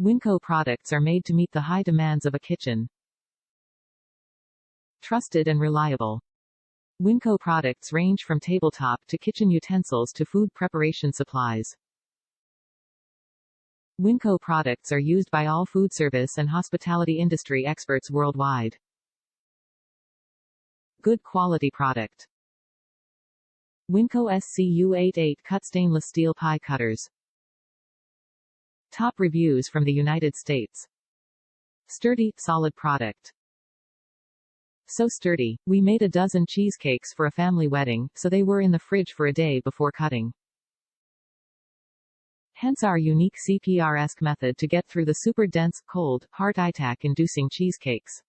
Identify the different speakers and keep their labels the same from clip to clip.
Speaker 1: Winco products are made to meet the high demands of a kitchen. Trusted and reliable. Winco products range from tabletop to kitchen utensils to food preparation supplies. Winco products are used by all food service and hospitality industry experts worldwide. Good quality product. Winco SCU-88 cut stainless steel pie cutters. Top reviews from the United States. Sturdy, solid product. So sturdy, we made a dozen cheesecakes for a family wedding, so they were in the fridge for a day before cutting. Hence our unique CPR-esque method to get through the super dense, cold, heart-attack-inducing cheesecakes.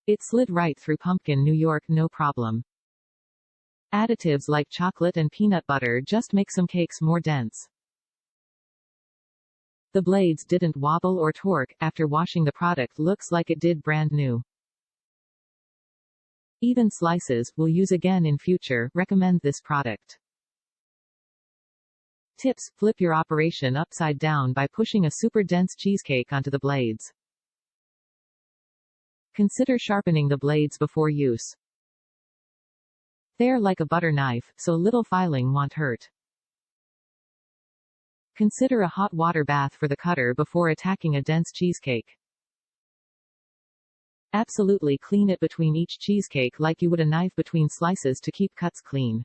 Speaker 1: It slid right through pumpkin New York no problem. Additives like chocolate and peanut butter just make some cakes more dense. The blades didn't wobble or torque. After washing the product looks like it did brand new. Even slices, will use again in future, recommend this product. Tips: flip your operation upside down by pushing a super dense cheesecake onto the blades. Consider sharpening the blades before use. They're like a butter knife, so little filing won't hurt. Consider a hot water bath for the cutter before attacking a dense cheesecake. Absolutely clean it between each cheesecake like you would a knife between slices to keep cuts clean.